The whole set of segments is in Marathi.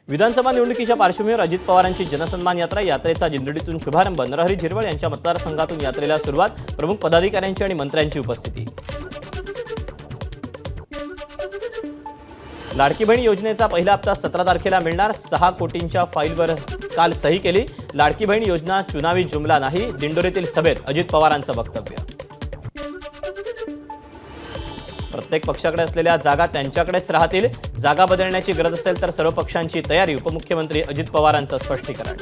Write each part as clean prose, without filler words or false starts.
विधानसभा निवडणुकीच्या पार्श्वभूमीवर अजित पवारांची जनसन्मान यात्रा, यात्रेचा जिंदडीतून शुभारंभ, नरहरी झिरवळ यांच्या मतदारसंघातून यात्रेला सुरुवात, प्रमुख पदाधिकाऱ्यांची आणि मंत्र्यांची उपस्थिती। लाडकी बहीण योजनेचा पहिला हप्ता 17 तारखेला मिळणार, 6 कोटींच्या फाईलवर काल सही केली। लाडकी बहीण योजना चुनावी जुमला नाही, दिंडोरीतील सभेत अजित पवारांचं वक्तव्य। प्रत्येक पक्षाकडे असलेल्या जागा त्यांच्याकडेच राहतील, जागा बदलण्याची गरज असेल तर सर्व पक्षांची तयारी, उपमुख्यमंत्री अजित पवारांचं स्पष्टीकरण।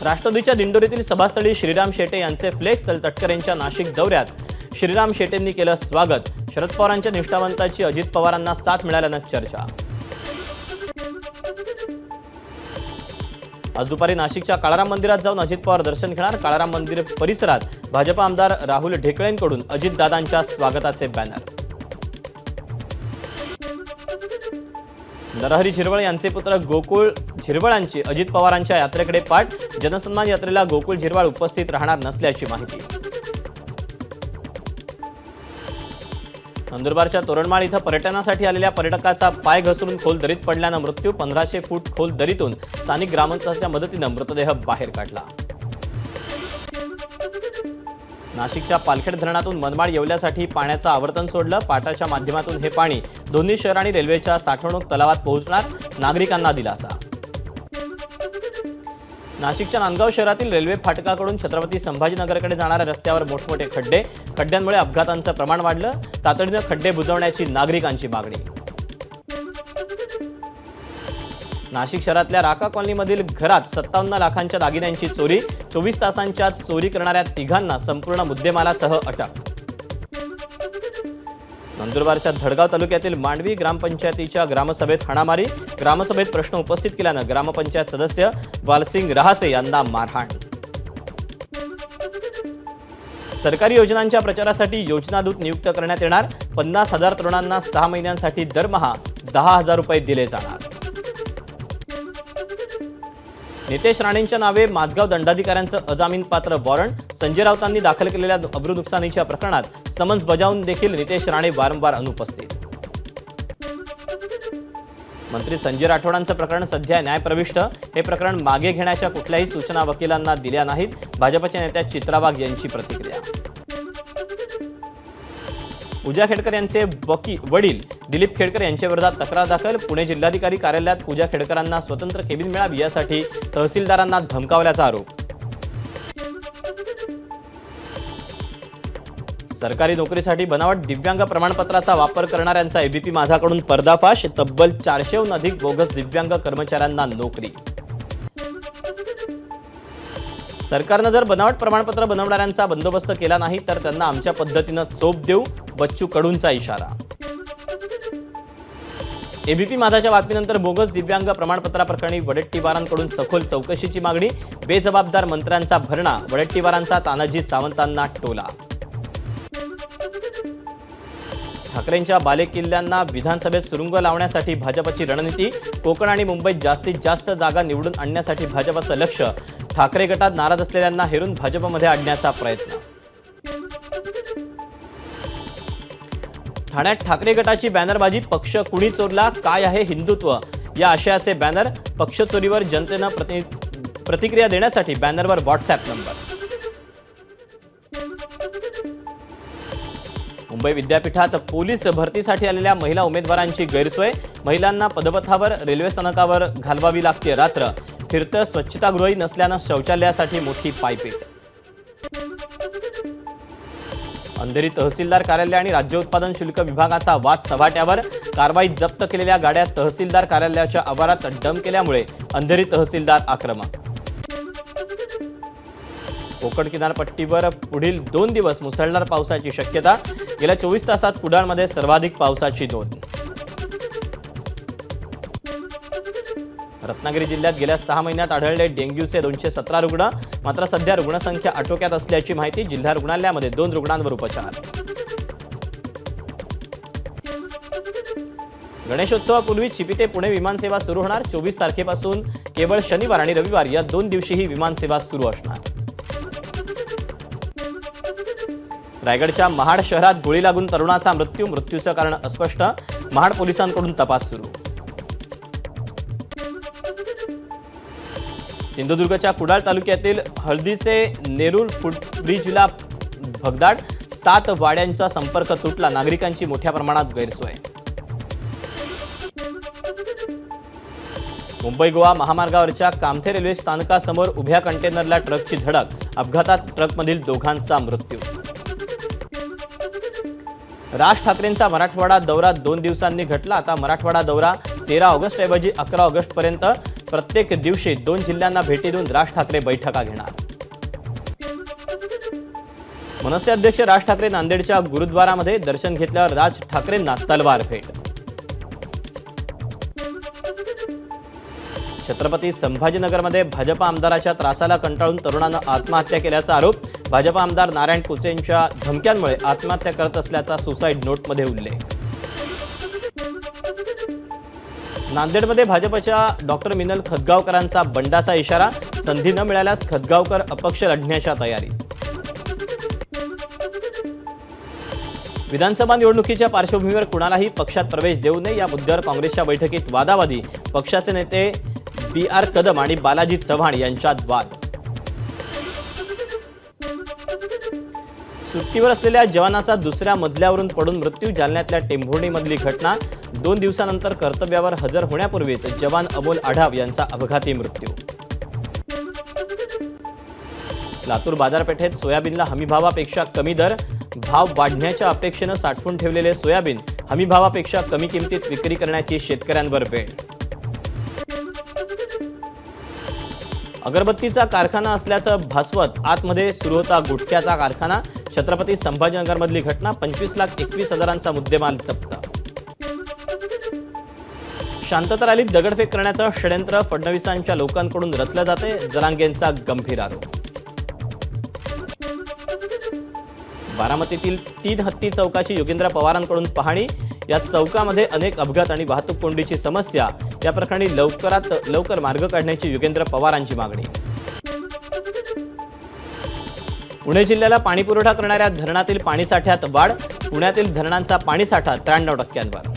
राष्ट्रवादीच्या दिंडोरीतील सभास्थळी श्रीराम शेटे यांचे फ्लेक्स, तर तटकरेंच्या नाशिक दौऱ्यात श्रीराम शेटेंनी केलं स्वागत। शरद पवारांच्या निष्ठावंताची अजित पवारांना साथ मिळाल्यानं चर्चा। आज दुपारी नाशिकच्या काळाराम मंदिरात जाऊन अजित पवार दर्शन घेणार। काळाराम मंदिर परिसरात भाजप आमदार राहुल ढेकळेंकडून अजितदादांच्या स्वागताचे बॅनर। नरहरी झिरवळ यांचे पुत्र गोकुळ झिरवळांची अजित पवारांच्या यात्रेकडे पाठ, जनसन्मान यात्रेला गोकुळ झिरवळ उपस्थित राहणार नसल्याची माहिती। नंदुरबारच्या तोरणमाळ इथं पर्यटनासाठी आलेल्या पर्यटकाचा पाय घसरून खोल दरीत पडल्यानं मृत्यू, 1500 फूट खोल दरीतून स्थानिक ग्रामस्थांच्या मदतीनं मृतदेह बाहेर काढला। नाशिकच्या पालखेड धरणातून मनमाड येवल्यासाठी पाण्याचं आवर्तन सोडलं, पाटाच्या माध्यमातून हे पाणी दोन्ही शहर आणि रेल्वेच्या साठवणूक तलावात पोहोचणार, नागरिकांना दिलासा। नाशिकच्या नांदगाव शहरातील रेल्वे फाटकाकडून छत्रपती संभाजीनगरकडे जाणाऱ्या रस्त्यावर मोठमोठे खड्डे, खड्ड्यांमुळे अपघातांचं प्रमाण वाढलं, तातडीनं खड्डे बुजवण्याची नागरिकांची मागणी। नाशिक शहरातल्या राका कॉलनीमधील घरात 57 लाखांच्या दागिन्यांची चोरी, 24 तासांच्या चोरी करणाऱ्या तिघांना संपूर्ण मुद्देमालासह अटक। नंदुरबारच्या धडगाव तालुक्यातील मांडवी ग्रामपंचायतीच्या ग्रामसभेत हाणामारी, ग्रामसभेत प्रश्न उपस्थित केल्यानं ग्रामपंचायत सदस्य वालसिंग रहासे यांना मारहाण। सरकारी योजनांच्या प्रचारासाठी योजनादूत नियुक्त करण्यात येणार, 50,000 तरुणांना 6 महिन्यांसाठी दरमहा 10,000 रुपये दिले जाणार। नितेश राणेंच्या नावे माझगाव दंडाधिकाऱ्यांचं अजामीनपात्र वॉरंट, संजय राऊतांनी दाखल केलेल्या अब्रू नुकसानीच्या प्रकरणात समन्स बजावून देखील नितेश राणे वारंवार अनुपस्थित। मंत्री संजय राठोडांचं प्रकरण सध्या न्यायप्रविष्ट, हे प्रकरण मागे घेण्याच्या कुठल्याही सूचना वकिलांना दिल्या नाहीत, भाजपच्या नेत्या चित्रा वाघ यांची प्रतिक्रिया। पूजा खेडकर यांचे वडील दिलीप खेडकर यांच्या विरोधात तक्रार दाखल, पुणे जिल्हाधिकारी कार्यालयात पूजा खेडकरांना स्वतंत्र केबिन मिळावी यासाठी तहसीलदारांना धमकावल्याचा आरोप। सरकारी नोकरीसाठी बनावट दिव्यांग प्रमाणपत्राचा वापर करणाऱ्यांचा एबीपी माझाकडून पर्दाफाश, तब्बल 400हून अधिक बोगस दिव्यांग कर्मचाऱ्यांना नोकरी। सरकारनं जर बनावट प्रमाणपत्र बनवणाऱ्यांचा बंदोबस्त केला नाही तर त्यांना आमच्या पद्धतीनं चोप देऊ, बच्चू कडूंचा इशारा। एबीपी माझाच्या बातमीनंतर बोगस दिव्यांग प्रमाणपत्राप्रकरणी वडेट्टीवारांकडून सखोल चौकशीची मागणी, बेजबाबदार मंत्र्यांचा भरणा, वडेट्टीवारांचा तानाजी सावंतांना टोला। ठाकरेंच्या बालेकिल्ल्यांना विधानसभेत सुरुंग लावण्यासाठी भाजपची रणनीती, कोकण आणि मुंबईत जास्तीत जास्त जागा निवडून आणण्यासाठी भाजपचं लक्ष, ठाकरे गटात नाराज असलेल्यांना हेरून भाजपमध्ये आणण्याचा प्रयत्न। ठाण्यात ठाकरे गटाची बॅनरबाजी, पक्ष कुणी चोरला, काय आहे हिंदुत्व या आशयाचे बॅनर, पक्ष चोरीवर जनतेनं प्रतिक्रिया देण्यासाठी बॅनरवर व्हॉट्सअॅप नंबर। मुंबई विद्यापीठात पोलीस भरतीसाठी आलेल्या महिला उमेदवारांची गैरसोय, महिलांना पदपथावर, रेल्वे स्थानकावर घालवावी लागते रात्र, फिरतं स्वच्छतागृहही नसल्यानं शौचालयासाठी मोठी पायपीट। अंधेरी तहसीलदार कार्यालय आणि राज्य उत्पादन शुल्क विभागाचा वाद चव्हाट्यावर, कारवाईत जप्त केलेल्या गाड्या तहसीलदार कार्यालयाच्या आवारात डंप केल्यामुळे अंधेरी तहसीलदार आक्रमक। कोकण किनारपट्टीवर पुढील 2 दिवस मुसळधार पावसाची शक्यता, गेल्या 24 तासात कुडाळमध्ये सर्वाधिक पावसाची नोंद। रत्नागिरी जिल्ह्यात गेल्या 6 महिन्यात आढळले डेंग्यूचे 217 रुग्ण, मात्र सध्या रुग्णसंख्या आटोक्यात असल्याची माहिती, जिल्हा रुग्णालयामध्ये 2 रुग्णांवर उपचार। गणेशोत्सवापूर्वी चिपी ते पुणे विमानसेवा सुरू होणार, 24 तारखेपासून केवळ शनिवार आणि रविवार या 2 दिवशी ही विमानसेवा सुरू असणार। रायगडच्या महाड शहरात गोळी लागून तरुणाचा मृत्यूचं कारण अस्पष्ट, महाड पोलिसांकडून तपास सुरू। सिंधुदुर्गच्या कुडाळ तालुक्यातील हळदीचे नेरूळ फुटब्रिजला भगदाड, 7 वाड्यांचा संपर्क तुटला, नागरिकांची मोठ्या प्रमाणात गैरसोय. मुंबई गोवा महामार्गावरच्या कामथे रेल्वे स्थानकासमोर उभ्या कंटेनरला ट्रकची धडक, अपघातात ट्रकमधील दोघांचा मृत्यू. राज ठाकरेंचा मराठवाडा दौरा 2 दिवसांनी घटला. आता मराठवाडा दौरा 13 ऑगस्टऐवजी 11 ऑगस्टपर्यंत प्रत्येक दिवशी 2 जिल्ह्यांना भेटी देऊन राज ठाकरे बैठका घेणार. मनसे अध्यक्ष राज ठाकरे नांदेडच्या गुरुद्वारामध्ये दर्शन घेतल्यावर राज ठाकरेंना तलवार भेट. छत्रपती संभाजीनगरमध्ये भाजपा आमदाराच्या त्रासाला कंटाळून तरुणानं आत्महत्या केल्याचा आरोप. भाजपा आमदार नारायण कुचेंच्या धमक्यांमुळे आत्महत्या करत असल्याचा सुसाईड नोटमध्ये उल्लेख. नांदेडमध्ये भाजपच्या डॉक्टर मिनल खतगावकरांचा बंडाचा इशारा. संधी न मिळाल्यास खतगावकर अपक्ष लढण्याच्या तयारीत. विधानसभा निवडणुकीच्या पार्श्वभूमीवर कुणालाही पक्षात प्रवेश देऊ नये या मुद्द्यावर काँग्रेसच्या बैठकीत वादावादी. पक्षाचे नेते BR कदम आणि बालाजी चव्हाण यांच्यात वाद. सुट्टीवर असलेल्या जवानाचा दुसऱ्या मजल्यावरून पडून मृत्यू. जालन्यातल्या टेंभुर्णीमधली घटना. 2 दिवसानंतर कर्तव्यावर हजर होण्यापूर्वीच जवान अमोल आढाव यांचा अपघाती मृत्यू. लातूर बाजारपेठेत सोयाबीनला हमीभावापेक्षा कमी दर. भाव वाढण्याच्या अपेक्षेनं साठवून ठेवलेले सोयाबीन हमीभावापेक्षा कमी किमतीत विक्री करण्याची शेतकऱ्यांवर वेळ. अगरबत्तीचा कारखाना असल्याचं भासवत आतमध्ये सुरू होता गुटख्याचा कारखाना. छत्रपती संभाजीनगरमधली घटना. 25,21,000चा मुद्देमाल जप्त. शांतता रॅलीत दगडफेक करण्याचं षड्यंत्र फडणवीसांच्या लोकांकडून रचलं जाते. जरांगेंचा गंभीर आरोप. बारामतीतील 3 हत्ती चौकाची योगेंद्र पवारांकडून पाहणी. या चौकामध्ये अनेक अपघात आणि वाहतूक कोंडीची समस्या. या प्रकरणी लवकरात लवकर मार्ग काढण्याची योगेंद्र पवारांची मागणी. पुणे जिल्ह्याला पाणीपुरवठा करणाऱ्या धरणातील पाणीसाठ्यात वाढ. पुण्यातील धरणांचा पाणीसाठा 93%वर.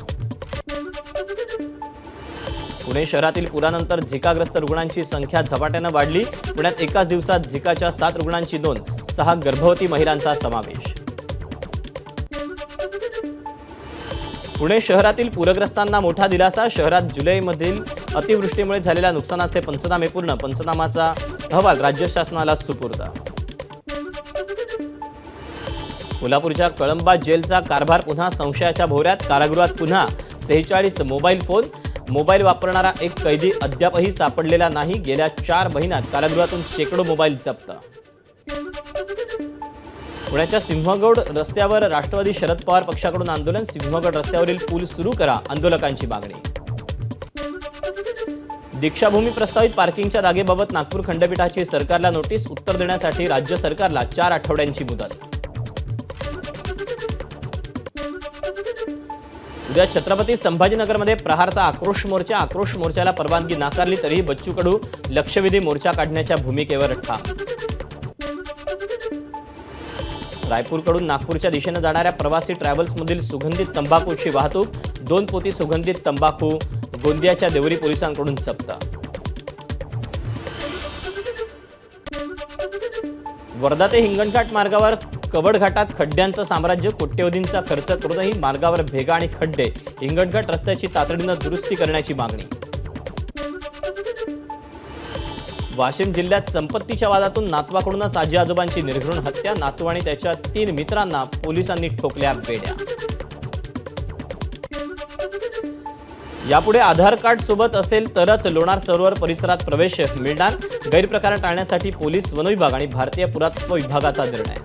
पुणे शहरातील पुरानंतर झिकाग्रस्त रुग्णांची संख्या झपाट्यानं वाढली. पुण्यात एकाच दिवसात झिकाच्या 7 रुग्णांची नोंद. 6 गर्भवती महिलांचा समावेश. पुणे शहरातील पूरग्रस्तांना मोठा दिलासा. शहरात जुलैमधील अतिवृष्टीमुळे झालेल्या नुकसानाचे पंचनामे पूर्ण. पंचनामाचा अहवाल राज्य शासनाला सुपूर्द. कोल्हापूरच्या कळंबा जेलचा कारभार पुन्हा संशयाच्या भोवऱ्यात. कारागृहात पुन्हा 46 मोबाईल फोन. मोबाईल वापरणारा एक कैदी अद्यापही सापडलेला नाही. गेल्या 4 महिन्यात कारागृहातून शेकडो मोबाईल जप्त. पुण्याच्या सिंहगड रस्त्यावर राष्ट्रवादी शरद पवार पक्षाकडून आंदोलन. सिंहगड रस्त्यावरील पूल सुरू करा, आंदोलकांची मागणी. दीक्षाभूमी प्रस्तावित पार्किंगच्या जागेबाबत नागपूर खंडपीठाची सरकारला नोटीस. उत्तर देण्यासाठी राज्य सरकारला 4 आठवड्यांची मुदत. उद्या छत्रपती संभाजीनगरमध्ये प्रहारचा आक्रोश मोर्चा. आक्रोश मोर्चाला परवानगी नाकारली तरीही बच्चू कडू लक्षवेधी मोर्चा काढण्याच्या भूमिकेवर ठाम. रायपूरकडून नागपूरच्या दिशेनं जाणाऱ्या प्रवासी ट्रॅव्हल्समधील सुगंधित तंबाखूची वाहतूक. 2 पोती सुगंधित तंबाखू गोंदियाच्या देवरी पोलिसांकडून जप्त. वर्धा ते हिंगणघाट मार्गावर कवड घाटात खड्ड्यांचं साम्राज्य. कोट्यवधींचा खर्च करूनही मार्गावर भेगा आणि खड्डे. हिंगणघाट रस्त्याची तातडीनं दुरुस्ती करण्याची मागणी. वाशिम जिल्ह्यात संपत्तीच्या वादातून नातवाकडूनच आजी आजोबांची निर्घृण हत्या. नातू आणि त्याच्या 3 मित्रांना पोलिसांनी ठोकल्या बेड्या. यापुढे आधार कार्ड सोबत असेल तरच लोणार सरोवर परिसरात प्रवेश मिळणार. गैरप्रकार टाळण्यासाठी पोलीस, वन विभाग आणि भारतीय पुरातत्व विभागाचा निर्णय.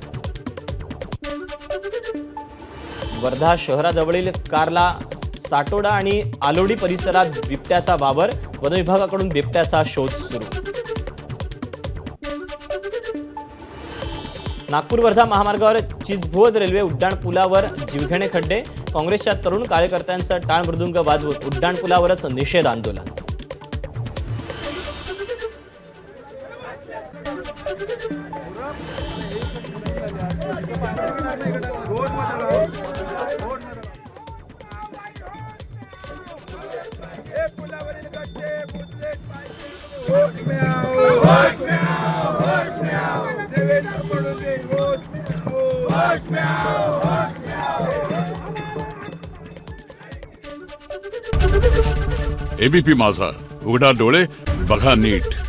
वर्धा शहराजवळील कारला साटोडा आणि आलोडी परिसरात बिबट्याचा वावर. वन विभागाकडून बिबट्याचा शोध सुरू. नागपूर वर्धा महामार्गावर चिचभोद रेल्वे उड्डाणपुलावर जीवघेणे खड्डे. काँग्रेसच्या तरुण कार्यकर्त्यांचं टाळ मृदुंग वाजवत उड्डाणपुलावरच निषेध आंदोलन. वोट में आओ एबीपी माझा, उघडा डोळे बघा नीट.